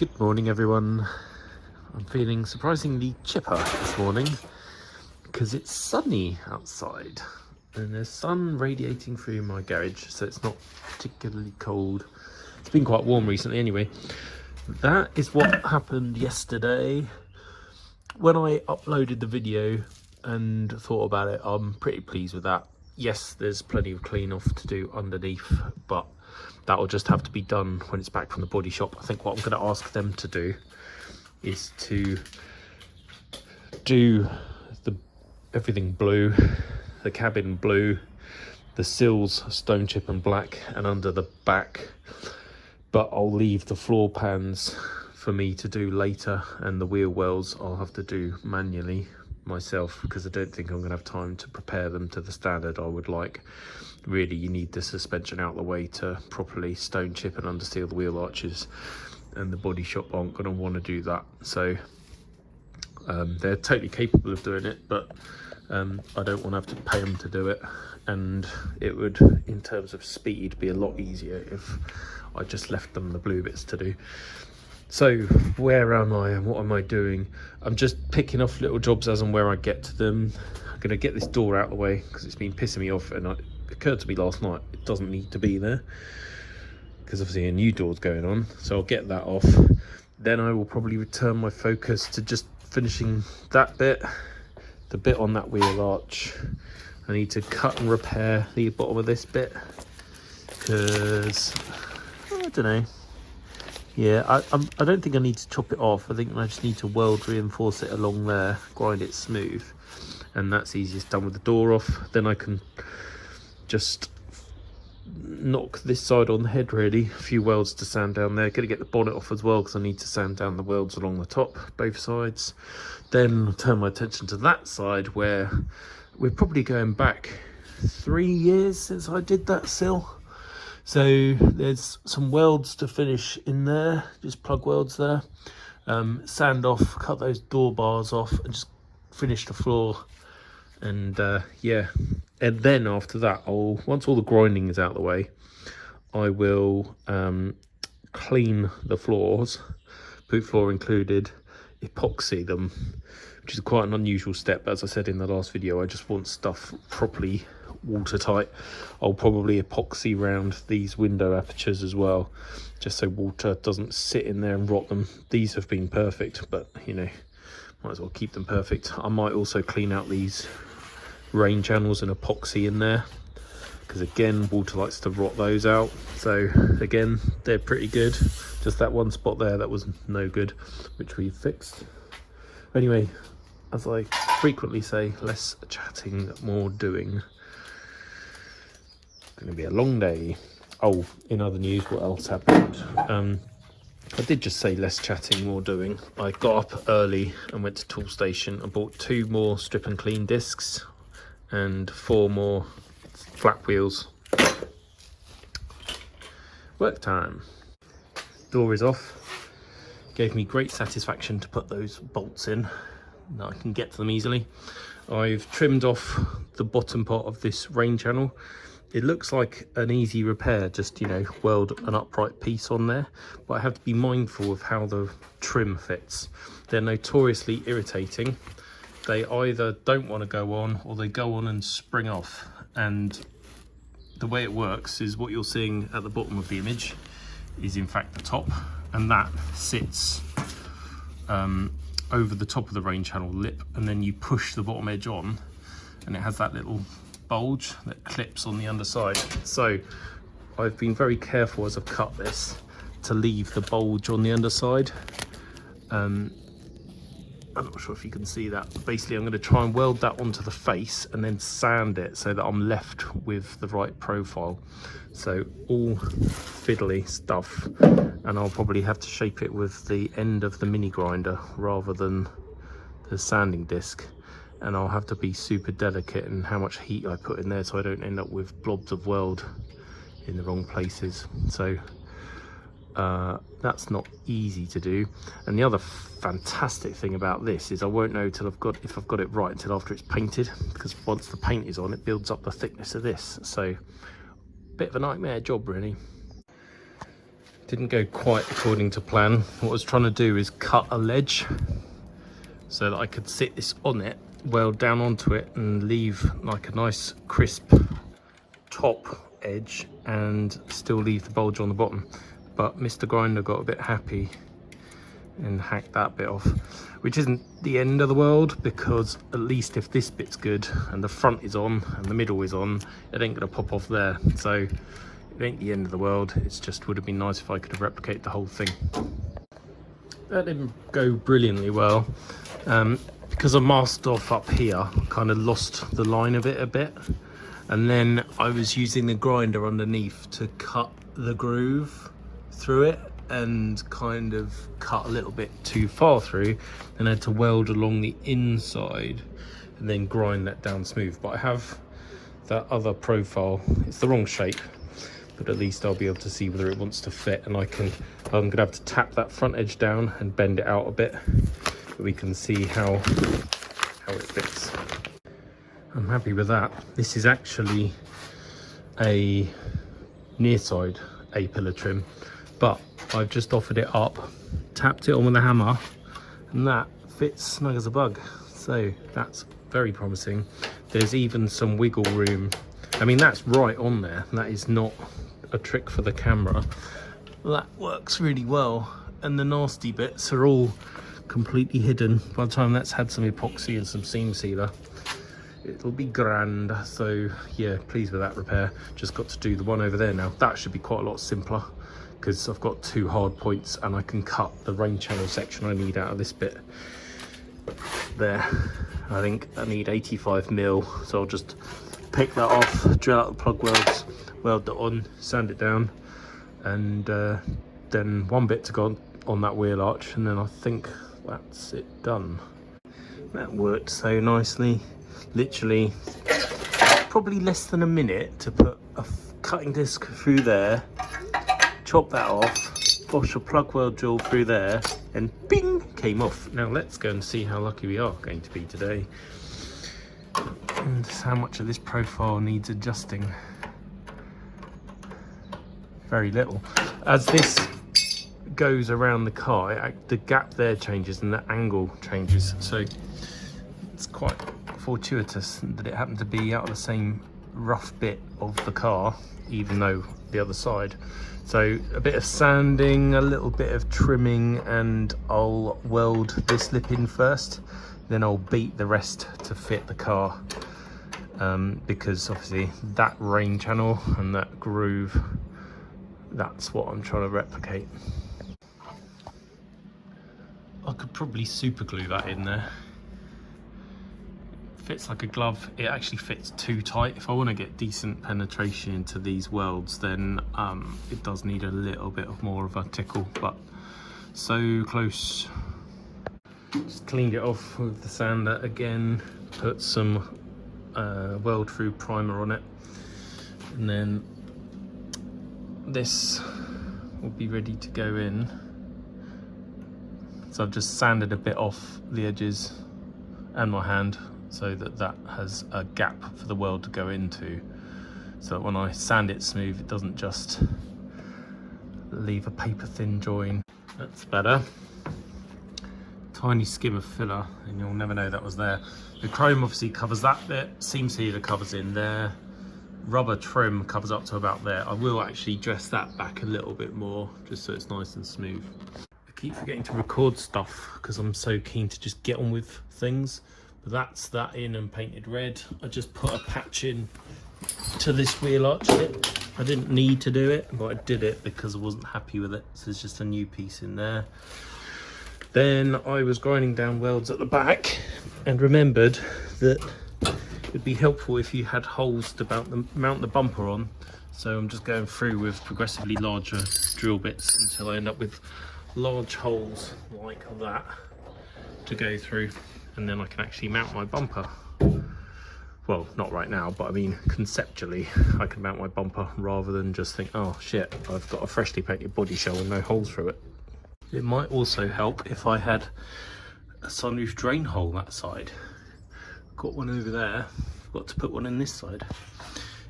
Good morning everyone. I'm feeling surprisingly chipper this morning because it's sunny outside and there's sun radiating through my garage, so it's not particularly cold. It's been quite warm recently anyway. That is what happened yesterday when I uploaded the video and thought about it. I'm pretty pleased with that. Yes, there's plenty of clean off to do underneath, but that will just have to be done when it's back from the body shop. I think what I'm going to ask them to do is to do everything blue, the cabin blue, the sills stone chip and black, and under the back, but I'll leave the floor pans for me to do later, and the wheel wells I'll have to do manually myself because I don't think I'm going to have time to prepare them to the standard I would like. Really, you need the suspension out of the way to properly stone chip and understeel the wheel arches, and the body shop aren't going to want to do that. So they're totally capable of doing it, but I don't want to have to pay them to do it, and it would, in terms of speed, be a lot easier if I just left them the blue bits to do. So where am I and what am I doing? I'm just picking off little jobs as and where I get to them. I'm going to get this door out of the way because it's been pissing me off, and it occurred to me last night it doesn't need to be there because obviously a new door's going on, so I'll get that off. Then I will probably return my focus to just finishing that bit, the bit on that wheel arch. I need to cut and repair the bottom of this bit because I don't know. Yeah, I don't think I need to chop it off. I think I just need to weld reinforce it along there, grind it smooth, and that's easiest done with the door off. Then I can just knock this side on the head really. A few welds to sand down there. Gonna get the bonnet off as well because I need to sand down the welds along the top, both sides. Then turn my attention to that side where we're probably going back 3 years since I did that sill. So there's some welds to finish in there, just plug welds there, sand off, cut those door bars off, and just finish the floor. And yeah, and then after that, once all the grinding is out of the way, I will clean the floors, boot floor included, epoxy them, which is quite an unusual step. As I said in the last video, I just want stuff properly watertight. I'll probably epoxy around these window apertures as well, just so water doesn't sit in there and rot them. These have been perfect, but you know, might as well keep them perfect. I might also clean out these rain channels and epoxy in there because again, water likes to rot those out. So again, they're pretty good. Just that one spot there that was no good, which we fixed. Anyway, as I frequently say, less chatting, more doing. Going to be a long day. Oh, in other news, what else happened? I did just say less chatting, more doing. I got up early and went to Tool Station and bought 2 more strip and clean discs and 4 more flat wheels. Work time. Door is off. Gave me great satisfaction to put those bolts in. Now I can get to them easily. I've trimmed off the bottom part of this rain channel. It looks like an easy repair, just, you know, weld an upright piece on there, but I have to be mindful of how the trim fits. They're notoriously irritating. They either don't want to go on or they go on and spring off. And the way it works is what you're seeing at the bottom of the image is in fact the top, and that sits over the top of the rain channel lip, and then you push the bottom edge on and it has that little bulge that clips on the underside. So I've been very careful as I've cut this to leave the bulge on the underside. I'm not sure if you can see that, but basically I'm going to try and weld that onto the face and then sand it so that I'm left with the right profile. So all fiddly stuff, and I'll probably have to shape it with the end of the mini grinder rather than the sanding disc. And I'll have to be super delicate in how much heat I put in there so I don't end up with blobs of weld in the wrong places. So that's not easy to do. And the other fantastic thing about this is I won't know till if I've got it right until after it's painted, because once the paint is on, it builds up the thickness of this. So bit of a nightmare job really. Didn't go quite according to plan. What I was trying to do is cut a ledge so that I could sit this on it, weld down onto it, and leave like a nice crisp top edge and still leave the bulge on the bottom. But Mr. Grinder got a bit happy and hacked that bit off, which isn't the end of the world, because at least if this bit's good and the front is on and the middle is on, it ain't gonna pop off there. So it ain't the end of the world. It's just would have been nice if I could have replicated the whole thing. That didn't go brilliantly well. Because I masked off up here, kind of lost the line of it a bit. And then I was using the grinder underneath to cut the groove through it, and kind of cut a little bit too far through, and had to weld along the inside and then grind that down smooth. But I have that other profile. It's the wrong shape, but at least I'll be able to see whether it wants to fit, and I'm gonna have to tap that front edge down and bend it out a bit, but we can see how it fits. I'm happy with that. This is actually a near side A-pillar trim, but I've just offered it up, tapped it on with a hammer, and that fits snug as a bug. So that's very promising. There's even some wiggle room. I mean, that's right on there. That is not a trick for the camera. That works really well. And the nasty bits are all completely hidden. By the time that's had some epoxy and some seam sealer, it'll be grand. So yeah, pleased with that repair. Just got to do the one over there now. That should be quite a lot simpler, because I've got 2 hard points and I can cut the rain channel section I need out of this bit there. I think I need 85mm, so I'll just pick that off, drill out the plug welds, weld it on, sand it down, and then one bit to go on that wheel arch, and then I think that's it done. That worked so nicely. Literally probably less than a minute to put a cutting disc through there, chop that off, bosh a plug weld drill through there, and bing, came off. Now let's go and see how lucky we are going to be today, and how much of this profile needs adjusting. Very little. As this goes around the car, the gap there changes and the angle changes, so it's quite fortuitous that it happened to be out of the same rough bit of the car, even though the other side. So a bit of sanding, a little bit of trimming, and I'll weld this lip in first, then I'll beat the rest to fit the car, because obviously that rain channel and that groove, that's what I'm trying to replicate. I could probably super glue that in there. Fits like a glove. It actually fits too tight. If I want to get decent penetration into these welds, then it does need a little bit of more of a tickle, but so close. Just cleaned it off with the sander again, put some weld through primer on it, and then this will be ready to go in. So I've just sanded a bit off the edges and my hand, so that that has a gap for the weld to go into, so that when I sand it smooth, it doesn't just leave a paper thin join. That's better. Tiny skim of filler and you'll never know that was there. The chrome obviously covers that bit, seam sealer covers in there, rubber trim covers up to about there. I will actually dress that back a little bit more, just so it's nice and smooth. I keep forgetting to record stuff because I'm so keen to just get on with things. But that's that in and painted red. I just put a patch in to this wheel arch bit. I didn't need to do it, but I did it because I wasn't happy with it. So there's just a new piece in there. Then I was grinding down welds at the back and remembered that it'd be helpful if you had holes to mount the bumper on. So I'm just going through with progressively larger drill bits until I end up with large holes like that to go through, and then I can actually mount my bumper. Well, not right now, but I mean conceptually I can mount my bumper rather than just think, oh shit, I've got a freshly painted body shell with no holes through it. It might also help if I had a sunroof drain hole that side. Got one over there, got to put one in this side.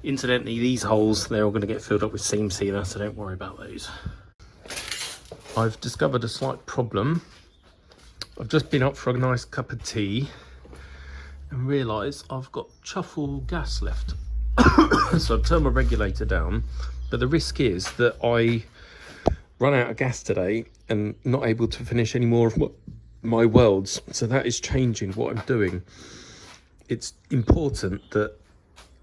Incidentally, these holes, they're all going to get filled up with seam sealer, so don't worry about those. I've discovered a slight problem. I've just been up for a nice cup of tea and realised I've got chuffle gas left. So I've turned my regulator down, but the risk is that I run out of gas today and not able to finish any more of my welds. So that is changing what I'm doing. It's important that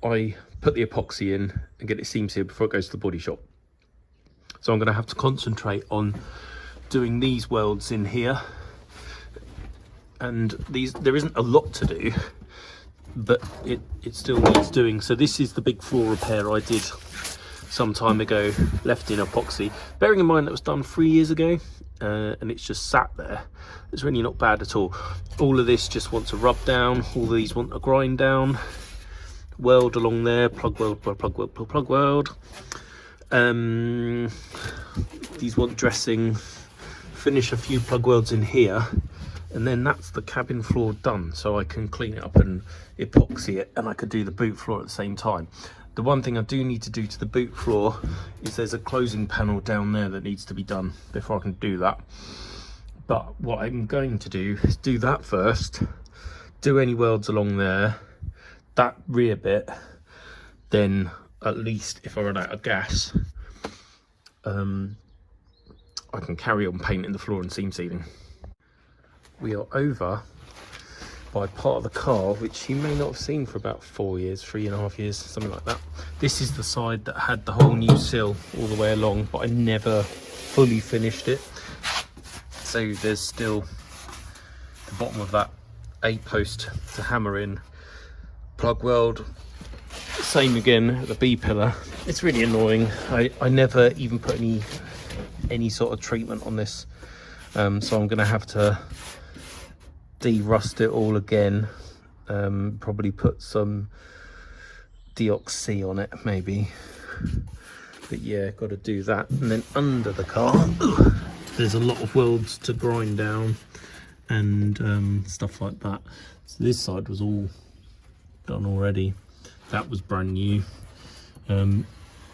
I put the epoxy in and get it seam sealed before it goes to the body shop. So I'm going to have to concentrate on doing these welds in here. And there isn't a lot to do, but it still needs doing. So this is the big floor repair I did some time ago, left in epoxy. Bearing in mind that was done 3 years ago, and it's just sat there. It's really not bad at all. All of this just wants a rub down. All of these want a grind down. Weld along there, plug weld, plug weld, plug weld. These want dressing. Finish a few plug welds in here, and then that's the cabin floor done. So I can clean it up and epoxy it, and I could do the boot floor at the same time. The one thing I do need to do to the boot floor is there's a closing panel down there that needs to be done before I can do that. But what I'm going to do is do that first, do any welds along there, that rear bit, then at least if I run out of gas, I can carry on painting the floor and seam sealing. We are over by part of the car, which you may not have seen for about 4 years, 3.5 years, something like that. This is the side that had the whole new sill all the way along, but I never fully finished it. So there's still the bottom of that A post to hammer in, plug weld, same again at the B pillar. It's really annoying. I never even put any sort of treatment on this, so I'm gonna have to de-rust it all again, probably put some deoxy on it maybe, but yeah, got to do that. And then under the car there's a lot of welds to grind down and stuff like that. So this side was all done already, that was brand new.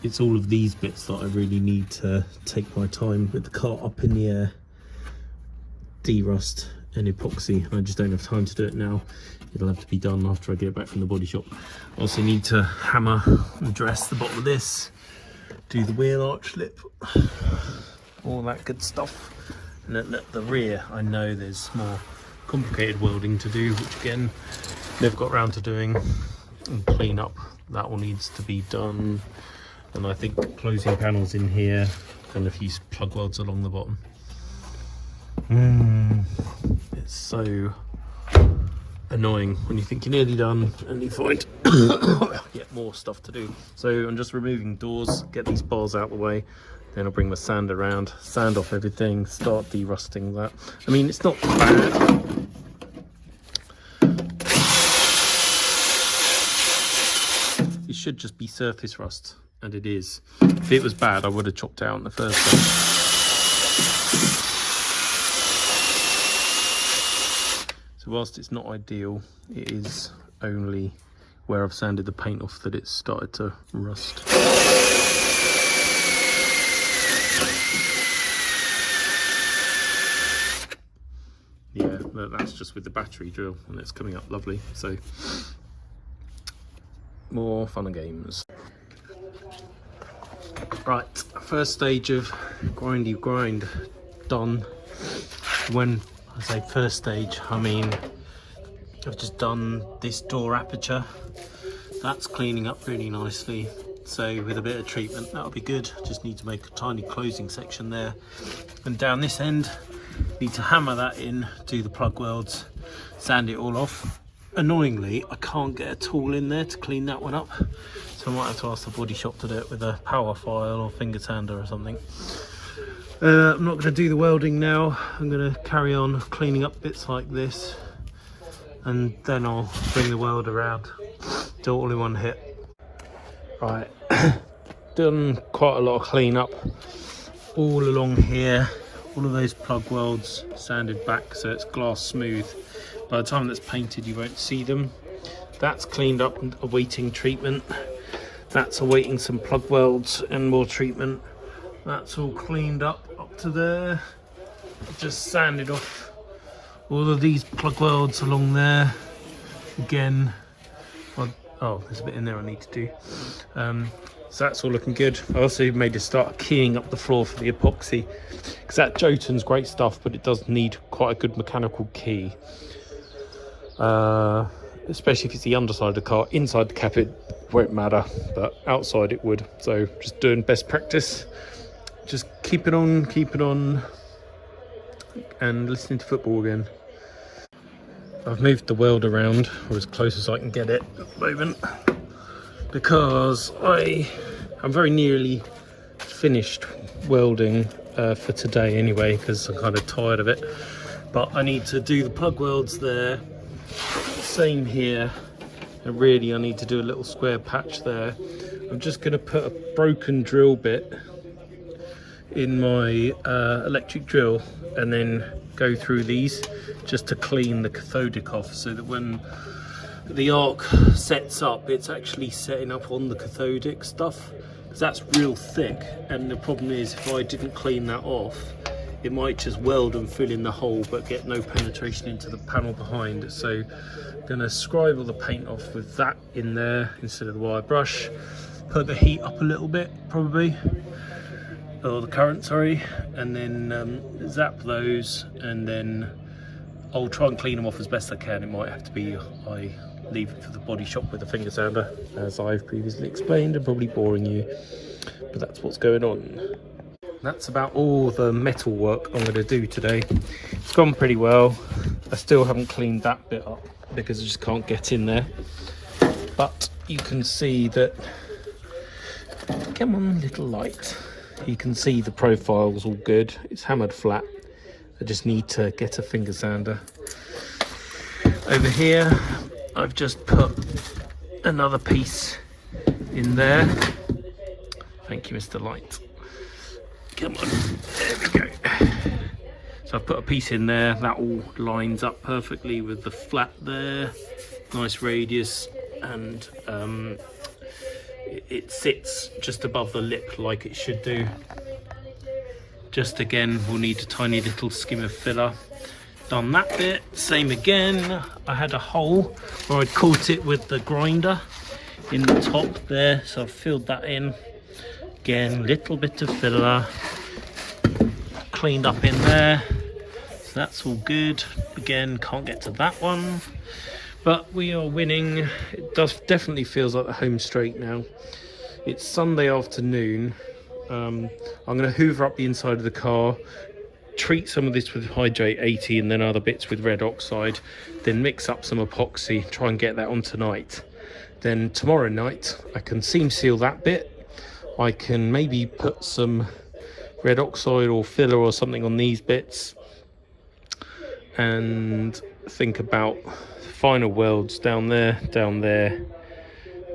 It's all of these bits that I really need to take my time with the car up in the air, de-rust and epoxy. I just don't have time to do it now. It'll have to be done after I get back from the body shop. I also need to hammer and dress the bottom of this, do the wheel arch lip, all that good stuff. And at the rear, I know there's more complicated welding to do, which again, never got around to doing. And clean up, that all needs to be done. And I think closing panels in here and a few plug welds along the bottom. It's so annoying when you think you're nearly done and you find yet more stuff to do. So I'm just removing doors, get these bars out of the way, then I'll bring the sand around, sand off everything, start de-rusting that. I mean, it's not bad. It should just be surface rust, and it is. If it was bad, I would have chopped out in the first place. So whilst it's not ideal, it is only where I've sanded the paint off that it's started to rust. Yeah, but that's just with the battery drill, and it's coming up lovely. So more fun and games. Right, first stage of grindy grind done. When I say first stage, I mean I've just done this door aperture. That's cleaning up really nicely. So with a bit of treatment, that'll be good. Just need to make a tiny closing section there. And down this end, need to hammer that in, do the plug welds, sand it all off. Annoyingly, I can't get a tool in there to clean that one up. So I might have to ask the body shop to do it with a power file or finger sander or something. I'm not going to do the welding now. I'm going to carry on cleaning up bits like this, and then I'll bring the weld around, do it all in one hit. Right, done quite a lot of clean up all along here. All of those plug welds sanded back so it's glass smooth. By the time that's painted, you won't see them. That's cleaned up and awaiting treatment. That's awaiting some plug welds and more treatment. That's all cleaned up to there. Just sanded off all of these plug welds along there. Again, oh, there's a bit in there I need to do. So that's all looking good. I also made a start keying up the floor for the epoxy, because that Jotun's great stuff, but it does need quite a good mechanical key. Especially if it's the underside of the car. Inside the cap it won't matter, but outside it would. So just doing best practice. Just keep it on, and listening to football again. I've moved the weld around, or as close as I can get it at the moment, because I'm very nearly finished welding for today anyway, because I'm kind of tired of it. But I need to do the plug welds there, same here, and really I need to do a little square patch there. I'm just going to put a broken drill bit in my electric drill and then go through these just to clean the cathodic off, so that when the arc sets up, it's actually setting up on the cathodic stuff, because that's real thick. And the problem is, if I didn't clean that off, it might just weld and fill in the hole but get no penetration into the panel behind. So I'm going to scribe all the paint off with that in there instead of the wire brush. Put the heat up a little bit probably, or the current, sorry, and then zap those, and then I'll try and clean them off as best I can. It might have to be I leave it for the body shop with a finger sander, as I've previously explained, and probably boring you, but that's what's going on. That's about all the metal work I'm going to do today. It's gone pretty well. I still haven't cleaned that bit up because I just can't get in there, but you can see that, come on little light, you can see the profile's all good. It's hammered flat. I just need to get a finger sander. Over here I've just put another piece in there. Thank you, Mr. Light. Come on, there we go. So I've put a piece in there that all lines up perfectly with the flat there. Nice radius, and it sits just above the lip like it should do. Just again, we'll need a tiny little skim of filler. Done that bit, same again. I had a hole where I'd caught it with the grinder in the top there, so I've filled that in. Again, little bit of filler, cleaned up in there, so that's all good. Again, can't get to that one, but we are winning. It definitely feels like the home straight now. It's Sunday afternoon. I'm going to hoover up the inside of the car, treat some of this with hydrate 80 and then other bits with red oxide, then mix up some epoxy, try and get that on tonight. Then tomorrow night I can seam seal that bit. I can maybe put some red oxide or filler or something on these bits, and think about final welds down there,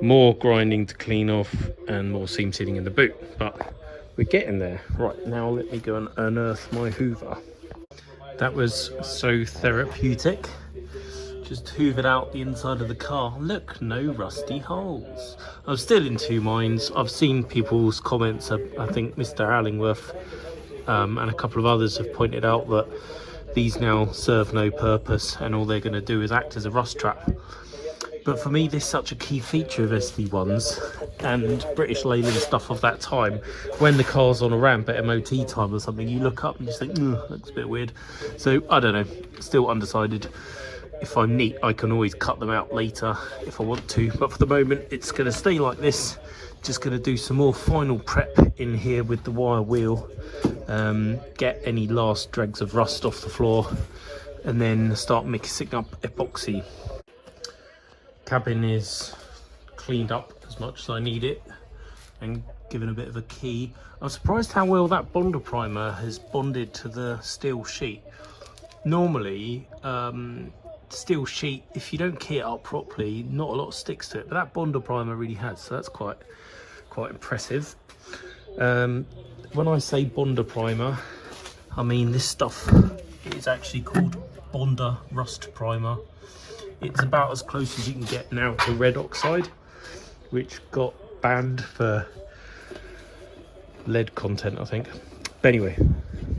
more grinding to clean off, and more seam sealing in the boot. But we're getting there. Right, now let me go and unearth my hoover. That was so therapeutic. Just hoovered out the inside of the car. Look, no rusty holes. I'm still in two minds. I've seen people's comments. I think Mr. Allingworth and a couple of others have pointed out that these now serve no purpose and all they're going to do is act as a rust trap. But for me, this is such a key feature of SD1s and British Leyland stuff of that time. When the car's on a ramp at MOT time or something, you look up and you just think, looks a bit weird. So, I don't know, still undecided. If I'm neat, I can always cut them out later if I want to. But for the moment, it's going to stay like this. Just going to do some more final prep in here with the wire wheel. Get any last dregs of rust off the floor. And then start mixing up epoxy. Cabin is cleaned up as much as I need it and given a bit of a key. I'm surprised how well that Bonder primer has bonded to the steel sheet. Normally, steel sheet, if you don't key it up properly, not a lot sticks to it, but that Bonder primer really has, so that's quite impressive. When I say Bonder primer, I mean this stuff is actually called Bonder rust primer. It's about as close as you can get now to red oxide, which got banned for lead content, I think. But anyway,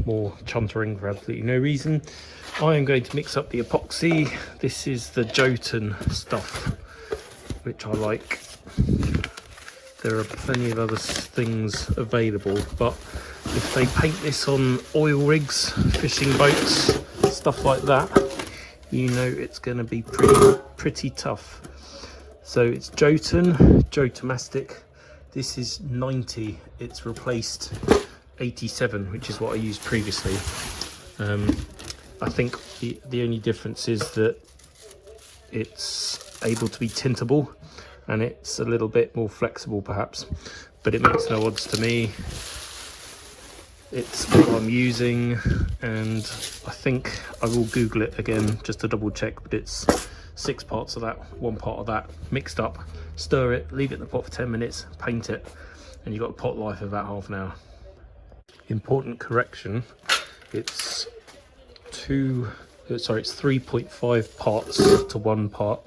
more chuntering for absolutely no reason. I am going to mix up the epoxy. This is the Jotun stuff, which I like. There are plenty of other things available, but if they paint this on oil rigs, fishing boats, stuff like that, you know it's going to be pretty tough. So it's Jotun Jotamastic. This is 90. It's replaced 87, which is what I used previously. I think the only difference is that it's able to be tintable and it's a little bit more flexible perhaps, but it makes no odds to me. It's what I'm using, and I think I will Google it again just to double check, but it's 6 parts of that, 1 part of that, mixed up. Stir it, leave it in the pot for 10 minutes, paint it, and you've got a pot life of about half an hour. Important correction, it's 3.5 parts to 1 part,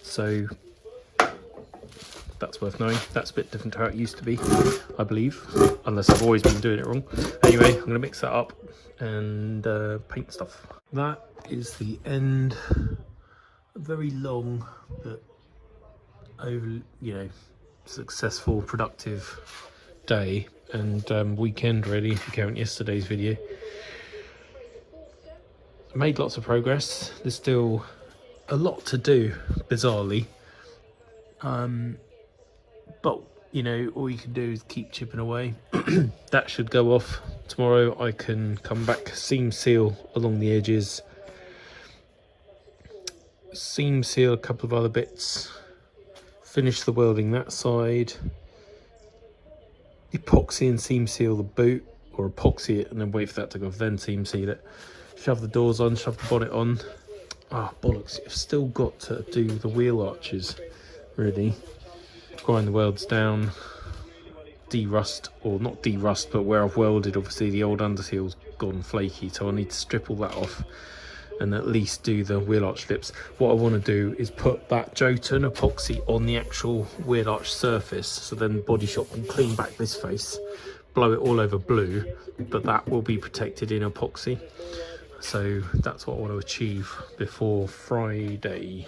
so that's worth knowing. That's a bit different to how it used to be, I believe, unless I've always been doing it wrong. Anyway, I'm going to mix that up and paint stuff. That is the end. A very long but successful, productive day and weekend really, if you count yesterday's video. Made lots of progress. There's still a lot to do, bizarrely, but you know, all you can do is keep chipping away. That should go off tomorrow. I can come back, seam seal along the edges, seam seal a couple of other bits, finish the welding that side, epoxy and seam seal the boot, or epoxy it and then wait for that to go off, then seam seal it, shove the doors on, shove the bonnet on. Ah, bollocks, you've still got to do the wheel arches, really. Grind the welds down, de-rust, or not de-rust, but where I've welded, obviously the old underseal's gone flaky, so I need to strip all that off and at least do the wheel arch lips. What I want to do is put that Jotun epoxy on the actual wheel arch surface, so then Body Shop can clean back this face, blow it all over blue, but that will be protected in epoxy. So that's what I want to achieve before Friday.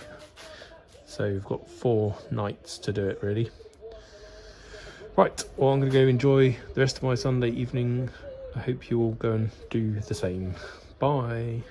So we've got 4 nights to do it really. Right, well I'm going to go enjoy the rest of my Sunday evening. I hope you all go and do the same. Bye.